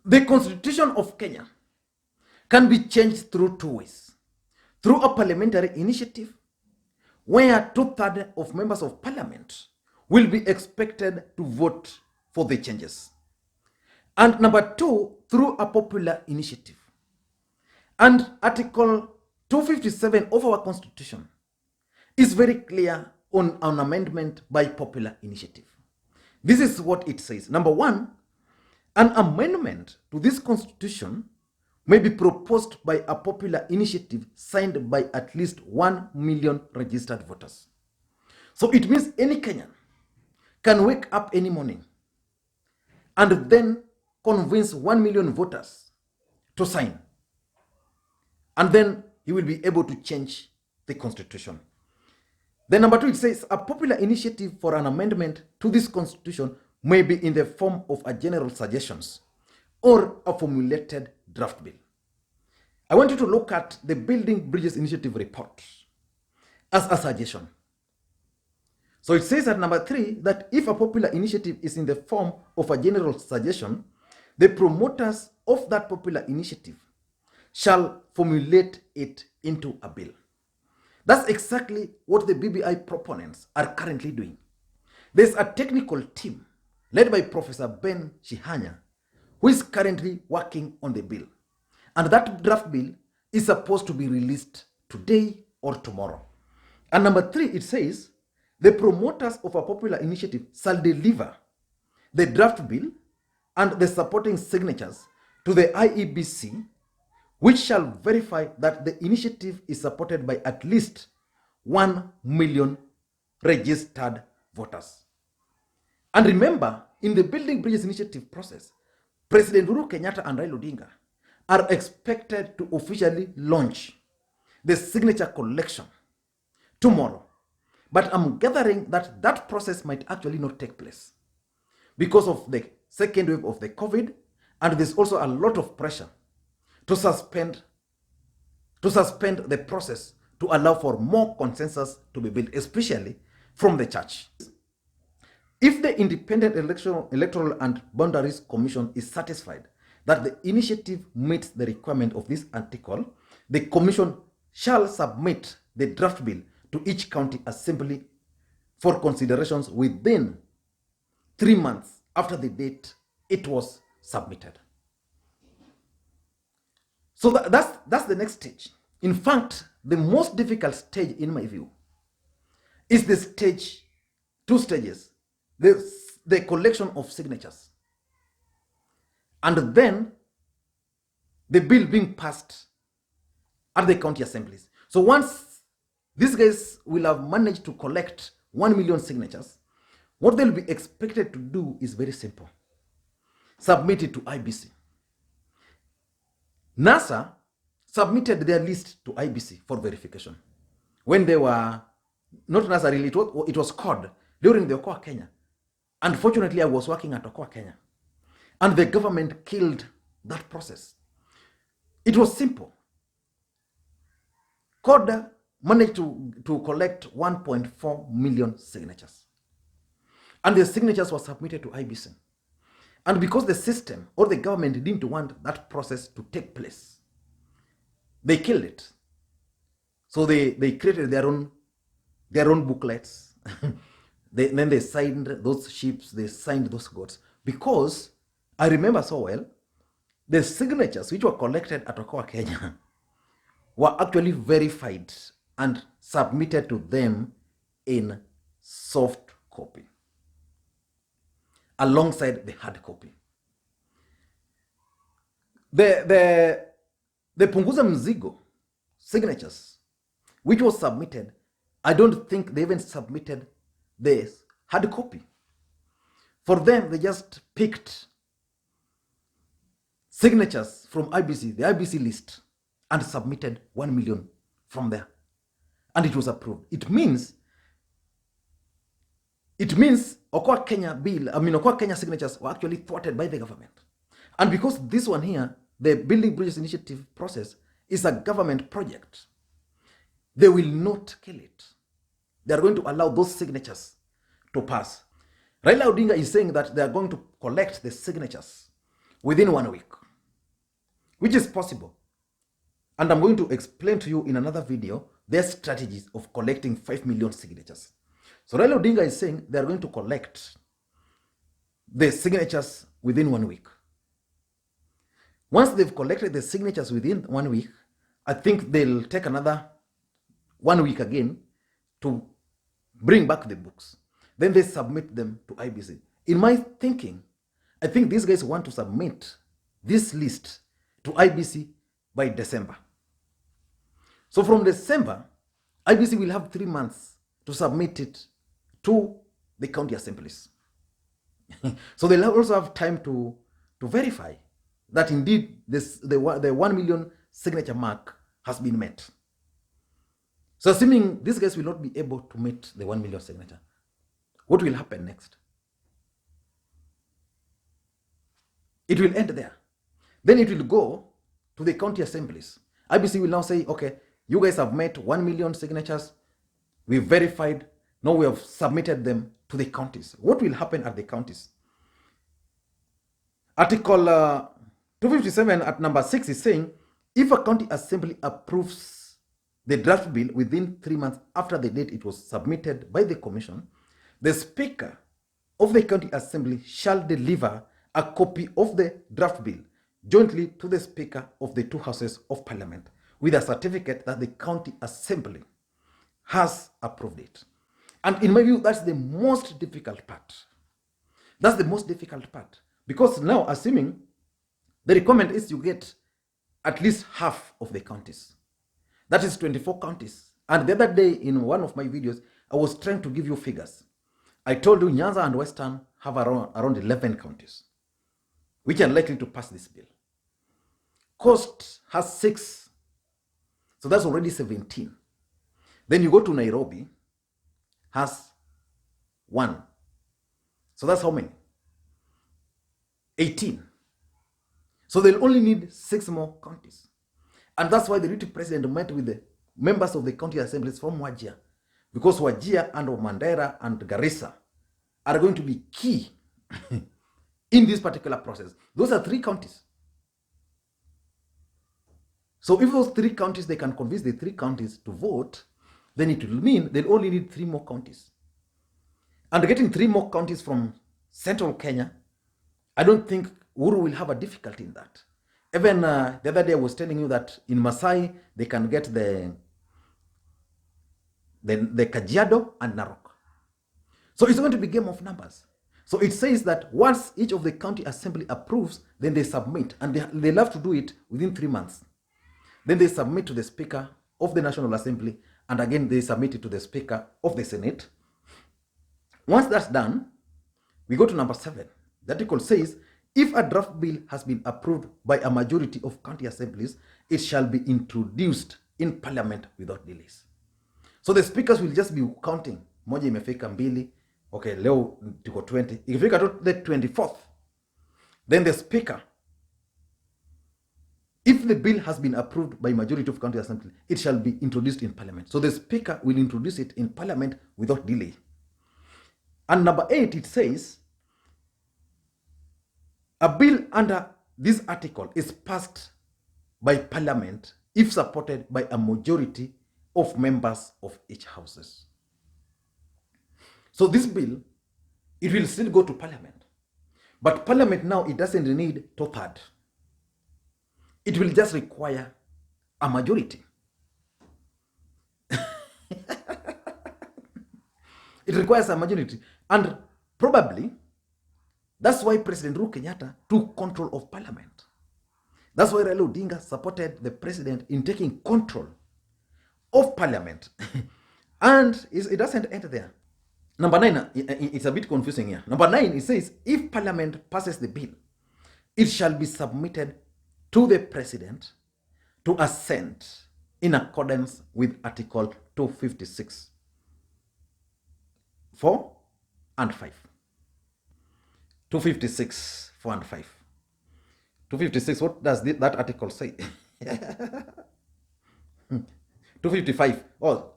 The Constitution of Kenya can be changed through two ways. Through a parliamentary initiative, where 2/3 of members of parliament will be expected to vote for the changes. And number two, through a popular initiative. And Article 257 of our Constitution is very clear on an amendment by popular initiative. This is what it says. Number one, an amendment to this Constitution may be proposed by a popular initiative signed by at least 1 million registered voters. So it means any Kenyan can wake up any morning and then convince 1 million voters to sign. And then he will be able to change the Constitution. Then number two, it says a popular initiative for an amendment to this Constitution may be in the form of a general suggestions or a formulated draft bill. I want you to look at the Building Bridges Initiative report as a suggestion. So it says at number three that if a popular initiative is in the form of a general suggestion, the promoters of that popular initiative shall formulate it into a bill. That's exactly what the BBI proponents are currently doing. There's a technical team led by Professor Ben Shihanya who is currently working on the bill. And that draft bill is supposed to be released today or tomorrow. And number three, it says, the promoters of a popular initiative shall deliver the draft bill and the supporting signatures to the IEBC, which shall verify that the initiative is supported by at least 1 million registered voters. And remember, in the Building Bridges Initiative process, President Uhuru Kenyatta and Raila Odinga are expected to officially launch the signature collection tomorrow. But I'm gathering that that process might actually not take place because of the second wave of the COVID, and there's also a lot of pressure to suspend the process to allow for more consensus to be built, especially from the church. If the Independent Electoral and Boundaries Commission is satisfied that the initiative meets the requirement of this article, the commission shall submit the draft bill to each county assembly for considerations within 3 months after the date it was submitted. So that's the next stage. In fact, the most difficult stage in my view is the two stages, the collection of signatures, and then the bill being passed at the county assemblies. So once these guys will have managed to collect 1 million signatures, what they'll be expected to do is very simple. Submit it to IBC. NASA submitted their list to IBC for verification. When they were, not NASA really, it was called during the Okoa Kenya. Unfortunately, I was working at Okoa Kenya. And the government killed that process. It was simple. CORD managed to collect 1.4 million signatures. And the signatures were submitted to IBC. And because the system or the government didn't want that process to take place, they killed it. So they created their own booklets. Then they signed those ships, they signed those goats. Because I remember so well, the signatures which were collected at Okoa Kenya were actually verified and submitted to them in soft copy alongside the hard copy. The Punguza Mzigo signatures which was submitted, I don't think they even submitted the hard copy. For them, they just picked signatures from IBC, the IBC list, and submitted 1 million from there. And it was approved. It means Okoa Kenya signatures were actually thwarted by the government. And because this one here, the Building Bridges Initiative process, is a government project, they will not kill it. They are going to allow those signatures to pass. Raila Odinga is saying that they are going to collect the signatures within 1 week, which is possible. And I'm going to explain to you in another video their strategies of collecting 5 million signatures. So Raila Odinga is saying they are going to collect the signatures within 1 week. Once they've collected the signatures within 1 week, I think they'll take another 1 week again to bring back the books. Then they submit them to IBC. In my thinking, I think these guys want to submit this list to IBC by December. So from December, IBC will have 3 months to submit it to the county assemblies. So they'll also have time to verify that indeed the 1 million signature mark has been met. So assuming these guys will not be able to meet the 1 million signature, what will happen next? It will end there. Then it will go to the county assemblies. IBC will now say, okay, you guys have met 1 million signatures. We've verified. Now we have submitted them to the counties. What will happen at the counties? Article 257 at number 6 is saying, if a county assembly approves the draft bill within 3 months after the date it was submitted by the commission, the speaker of the county assembly shall deliver a copy of the draft bill jointly to the speaker of the two houses of parliament with a certificate that the county assembly has approved it. And in my view, that's the most difficult part. That's the most difficult part. Because now, assuming the requirement is you get at least half of the counties. That is 24 counties. And the other day in one of my videos, I was trying to give you figures. I told you Nyanza and Western have around 11 counties, which are likely to pass this bill. Coast has 6. So that's already 17. Then you go to Nairobi, has 1. So that's how many? 18. So they'll only need 6 more counties. And that's why the deputy president met with the members of the county assemblies from Wajir, because Wajir and Mandera and Garissa are going to be key in this particular process. Those are 3 counties. So if those 3 counties, they can convince the 3 counties to vote, then it will mean they'll only need 3 more counties. And getting 3 more counties from central Kenya, I don't think Uhuru will have a difficulty in that. Even the other day I was telling you that in Masai, they can get the Kajiado and Narok. So it's going to be a game of numbers. So it says that once each of the county assembly approves, then they submit. And they love to do it within 3 months. Then they submit to the Speaker of the National Assembly. And again, they submit it to the Speaker of the Senate. Once that's done, we go to number 7. The article says, if a draft bill has been approved by a majority of county assemblies, it shall be introduced in parliament without delays. So the speakers will just be counting. Moja imefika mbili. Okay, leo tuko 20. Ikifika to the 24th, then the speaker, if the bill has been approved by majority of county assembly, it shall be introduced in parliament. So the speaker will introduce it in parliament without delay. And number 8, it says, a bill under this article is passed by parliament if supported by a majority of members of each houses. So this bill, it will still go to parliament. But parliament now, it doesn't need 2/3. It will just require a majority. It requires a majority. And probably, that's why President Uhuru Kenyatta took control of parliament. That's why Raila Odinga supported the president in taking control of parliament. And it doesn't end there. Number 9, it's a bit confusing here. Number 9, it says, if parliament passes the bill, it shall be submitted to the president to assent in accordance with Article 256, 4 and 5. 256, 4 and 5. 256, what does that article say? 255. Oh,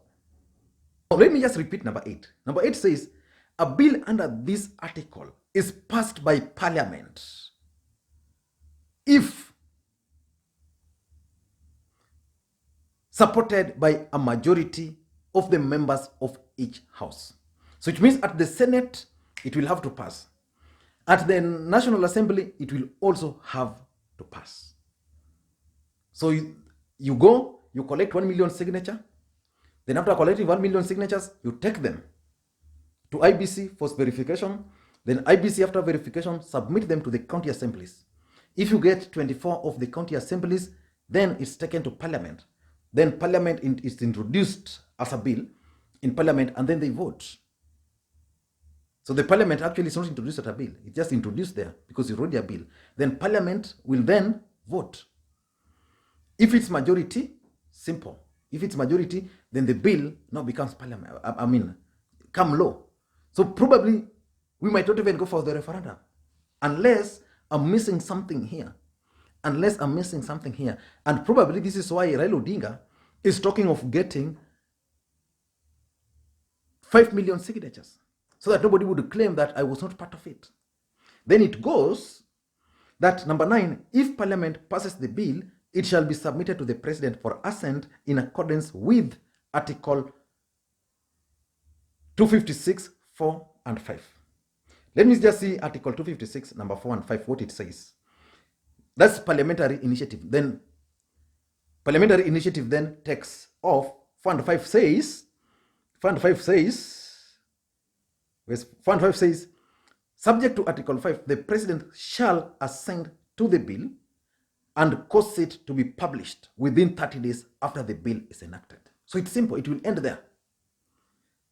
let me just repeat number 8. Number 8 says, a bill under this article is passed by parliament if supported by a majority of the members of each house. So it means at the Senate, it will have to pass. At the National Assembly, it will also have to pass. So you go, you collect 1 million signature. Then after collecting 1 million signatures, you take them to IBC for verification. Then IBC, after verification, submit them to the county assemblies. If you get 24 of the county assemblies, then it's taken to Parliament. Then Parliament is introduced as a bill in Parliament, and then they vote. So the Parliament actually is not introduced as a bill. It's just introduced there because it's already a bill. Then Parliament will then vote. If it's majority, simple. If it's majority, then the bill now becomes Parliament. Come law. So probably we might not even go for the referendum unless I'm missing something here. And probably this is why Raila Odinga is talking of getting 5 million signatures so that nobody would claim that I was not part of it. Then it goes that number 9, if Parliament passes the bill, it shall be submitted to the President for assent in accordance with Article 256, 4 and 5. Let me just see Article 256, number 4 and 5, what it says. That's parliamentary initiative. Then parliamentary initiative then takes off. 4 and 5 says, subject to Article 5, the President shall assent to the bill and cause it to be published within 30 days after the bill is enacted. So it's simple, it will end there.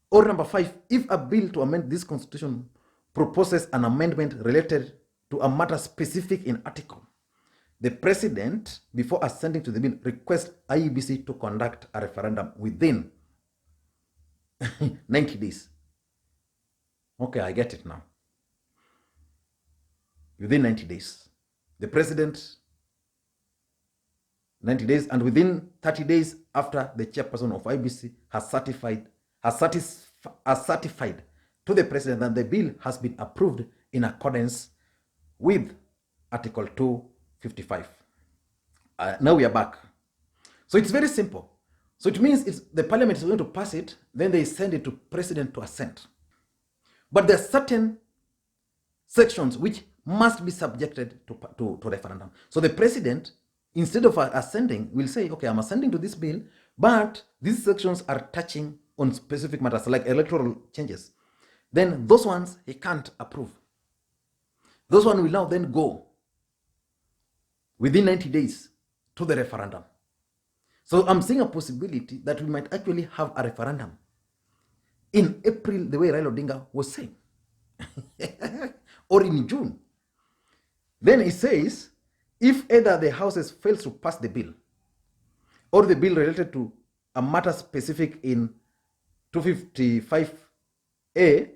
Or number 5, if a bill to amend this constitution proposes an amendment related to a matter specific in article, the President, before assenting to the bill, requests IEBC to conduct a referendum within 90 days. Okay, I get it now. Within 90 days. The President, 90 days, and within 30 days after the chairperson of IEBC has certified to the President that the bill has been approved in accordance with Article 255. Now we are back. So it's very simple. So it means the Parliament is going to pass it, then they send it to President to assent. But there are certain sections which must be subjected to referendum. So the President, instead of assenting, will say, okay, I'm assenting to this bill, but these sections are touching on specific matters like electoral changes. Then those ones he can't approve. Those ones will now then go within 90 days to the referendum. So I'm seeing a possibility that we might actually have a referendum in April, the way Raila Odinga was saying, or in June. Then it says, if either the houses fails to pass the bill, or the bill related to a matter specific in 255A,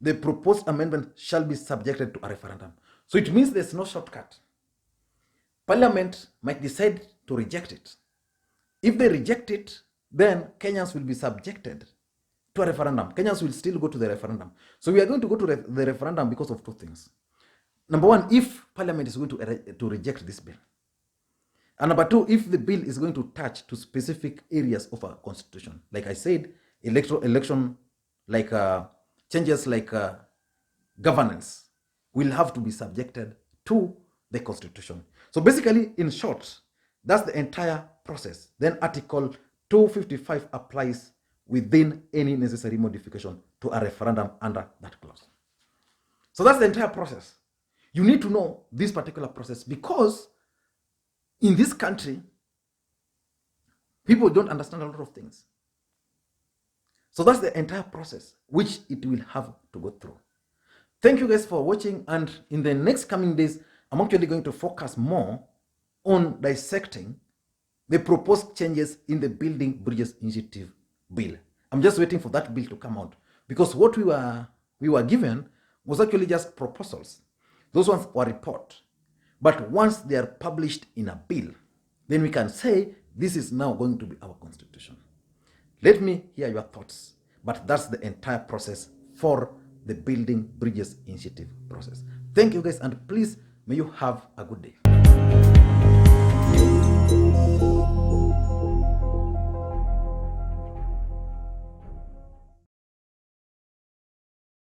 the proposed amendment shall be subjected to a referendum. So it means there's no shortcut. Parliament might decide to reject it. If they reject it, then Kenyans will be subjected to a referendum. Kenyans will still go to the referendum. So we are going to go to the referendum because of two things. Number 1, if Parliament is going to reject this bill. And number 2, if the bill is going to touch to specific areas of our constitution. Like I said, election, like changes like governance will have to be subjected to the constitution. So basically, in short, that's the entire process. Then Article 255 applies within any necessary modification to a referendum under that clause. So that's the entire process. You need to know this particular process because in this country, people don't understand a lot of things. So that's the entire process which it will have to go through. Thank you guys for watching, and in the next coming days, I'm actually going to focus more on dissecting the proposed changes in the Building Bridges Initiative bill. I'm just waiting for that bill to come out because what we were given was actually just proposals. Those ones were report. But once they are published in a bill, then we can say this is now going to be our constitution. Let me hear your thoughts. But that's the entire process for the Building Bridges Initiative process. Thank you guys, and please may you have a good day.